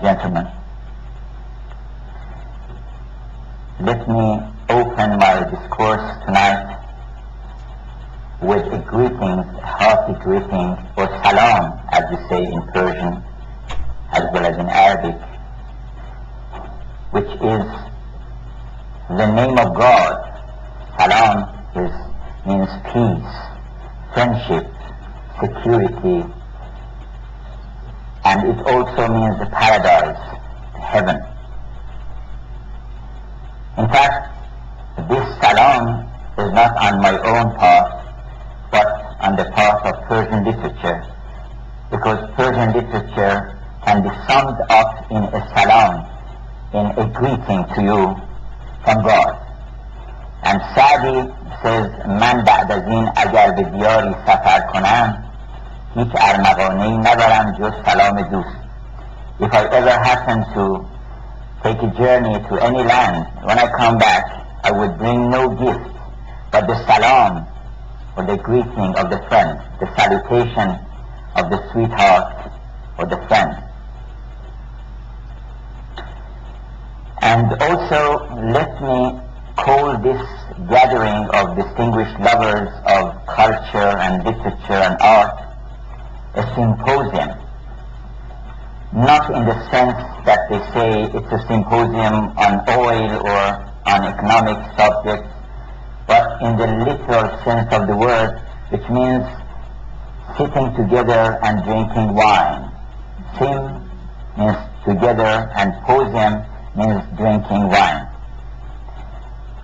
Gentlemen, let me open my discourse tonight with a greeting, a hearty greeting, or salam, as we say in Persian, as well as in Arabic, which is the name of God. Salam means peace, friendship, security, and it also means the paradise, heaven. In fact, this salam is not on my own part, but on the part of Persian literature, because Persian literature can be summed up in a salam, in a greeting to you from God. And Sa'di says, "Man ba'd az in agar be diyari safar konam, hich armaghanei nabaram juz salam dost." If I ever happen to take a journey to any land, when I come back, I would bring no gift but the salam, or the greeting of the friend, the salutation of the sweetheart or the friend. And also, let me call this gathering of distinguished lovers of culture and literature and art a symposium. Not in the sense that they say it's a symposium on oil or on economic subjects, but in the literal sense of the word, which means sitting together and drinking wine. Sim means together and posium means drinking wine.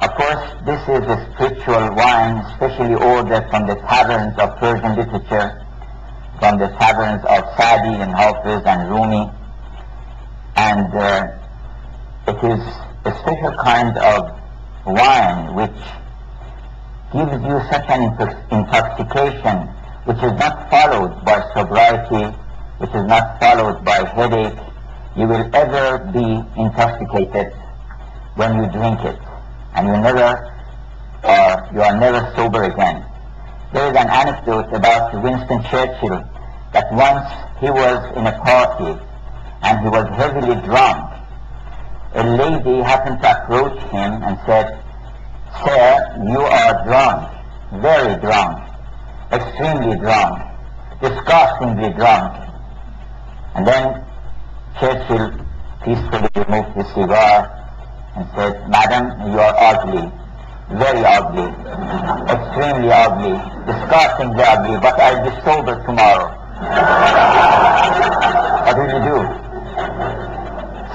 Of course, this is a spiritual wine, specially ordered from the taverns of Persian literature, from the taverns of Sa'di and Hafiz and Rumi, and it is a special kind of wine which gives you such an intoxication which is not followed by sobriety, which is not followed by headache. You will ever be intoxicated when you drink it, and you are never sober again. There is an anecdote about Winston Churchill that once he was in a party and he was heavily drunk. A lady happened to approach him and said, "Sir, you are drunk, very drunk, extremely drunk, disgustingly drunk." And then Churchill peacefully removed his cigar and said, "Madam, you are ugly, very ugly, extremely ugly, disgustingly ugly, but I'll be sober tomorrow." What will you do?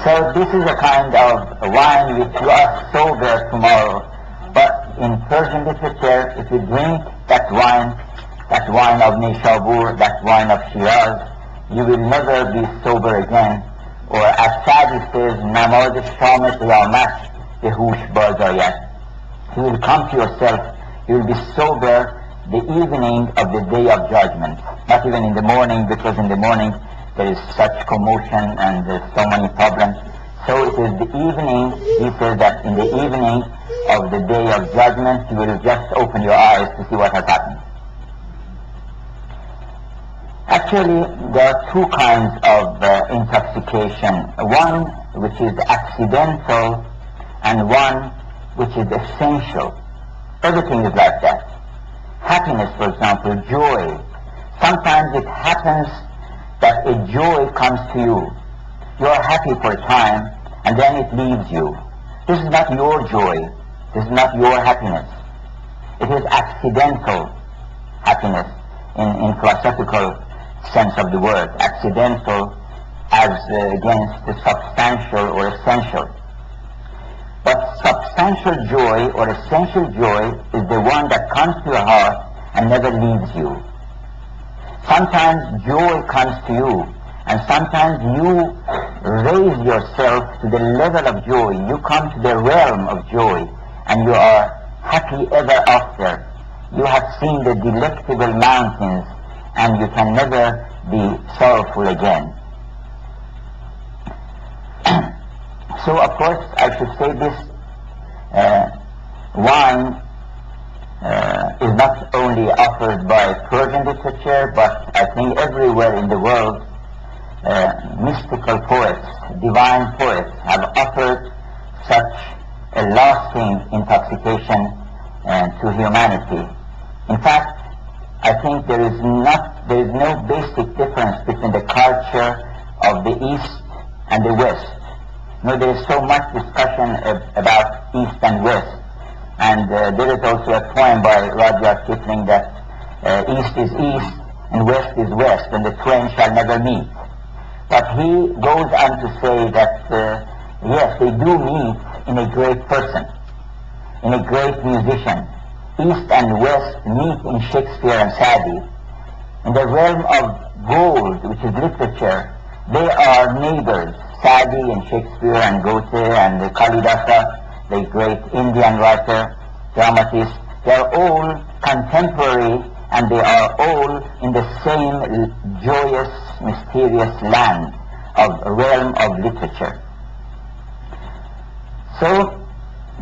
So this is a kind of wine which you are sober tomorrow. But in Persian literature, if you drink that wine of Nishabur, that wine of Shiraz, you will never be sober again. Or as Sa'di says, "Namaz sham qiyamat be hoosh baz ayad." You will come to yourself, you will be sober the evening of the day of judgment. Not even in the morning, because in the morning there is such commotion and there's so many problems. So it is the evening, he says that in the evening of the day of judgment, you will just open your eyes to see what has happened. Actually, there are two kinds of intoxication. One which is accidental and one which is essential. Everything is like that. Happiness, for example, joy. Sometimes it happens that a joy comes to you. You are happy for a time and then it leaves you. This is not your joy. This is not your happiness. It is accidental happiness in philosophical sense of the word. Accidental as against the substantial or essential. But substantial joy or essential joy is the one that comes to your heart and never leaves you. Sometimes joy comes to you, and sometimes you raise yourself to the level of joy. You come to the realm of joy, and you are happy ever after. You have seen the delectable mountains, and you can never be sorrowful again. So, of course, I should say this wine is not only offered by Persian literature, but I think everywhere in the world mystical poets, divine poets, have offered such a lasting intoxication to humanity. In fact, I think there is no basic difference between the culture of the East and the West. No, there is so much discussion about East and West, and there is also a poem by Rudyard Kipling that East is East and West is West, and the twain shall never meet. But he goes on to say that yes, they do meet in a great person, in a great musician. East and West meet in Shakespeare and Sadi. In the realm of gold, which is literature, they are neighbors. Sadi and Shakespeare and Goethe and Kalidasa, the great Indian writer, dramatist, they are all contemporary, and they are all in the same joyous, mysterious land of realm of literature. So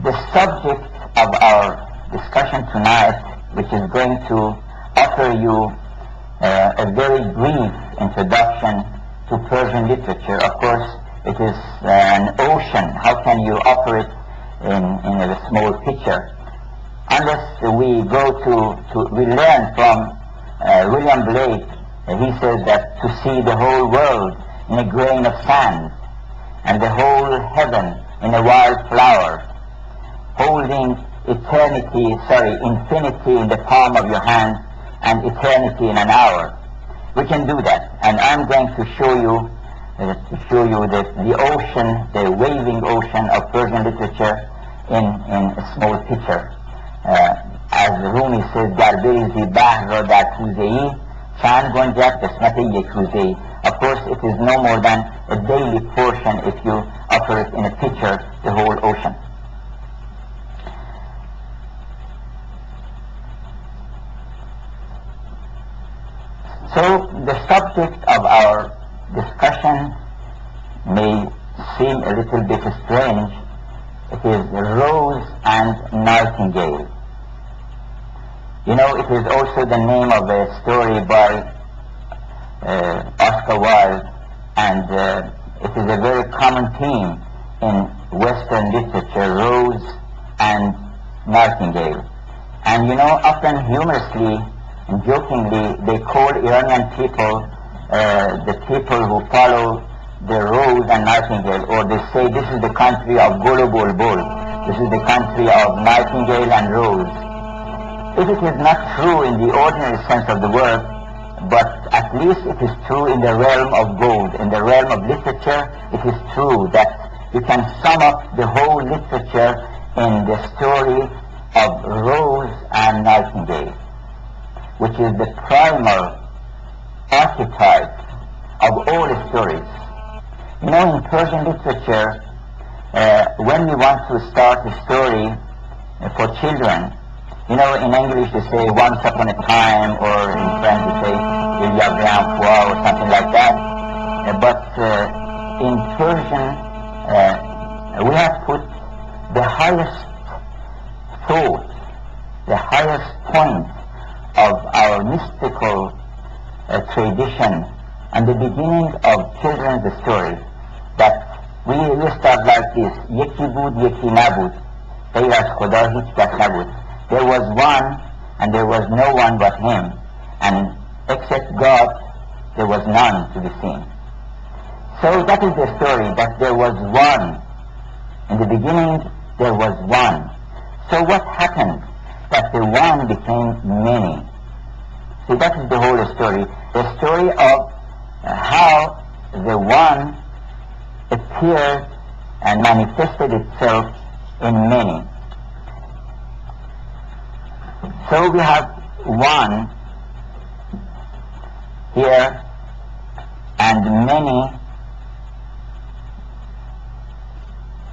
the subject of our discussion tonight, which is going to offer you a very brief introduction to Persian literature. Of course, it is an ocean. How can you offer it in a small picture? Unless we we learn from William Blake. He says that to see the whole world in a grain of sand, and the whole heaven in a wild flower, holding infinity in the palm of your hand, and eternity in an hour. We can do that, and I'm going to show you the ocean, the waving ocean of Persian literature in a small picture. As Rumi says, در بریزی بحر را در کوزه‌ای چند گنجد قسمت یک روزه‌ای. Of course, it is no more than a daily portion if you offer it in a picture, the whole ocean. So the subject of our discussion may seem a little bit strange. It is Rose and Nightingale. You know, it is also the name of a story by Oscar Wilde, and it is a very common theme in Western literature, Rose and Nightingale. And you know, often humorously and jokingly, they call Iranian people the people who follow the Rose and Nightingale, or they say this is the country of Gul Bulbul, this is the country of Nightingale and Rose. If it is not true in the ordinary sense of the word, but at least it is true in the realm of gold, in the realm of literature, it is true that you can sum up the whole literature in the story of Rose and Nightingale, which is the primal archetype of all stories. You know, in Persian literature, when we want to start a story for children, you know, in English they say once upon a time, or in French they say il y avait un fois, or something like that. But in Persian, we have put the highest thought, the highest point of our mystical tradition and the beginning of children's story, that we start like this: یکی بود یکی نبود، غیر از خدا هیچ کس نبود. There was one and there was no one but him, and except God there was none to be seen. So that is the story, that there was one. In the beginning there was one. So what happened? That the one became many. See, that is the whole story. The story of how the one appeared and manifested itself in many. So we have one here and many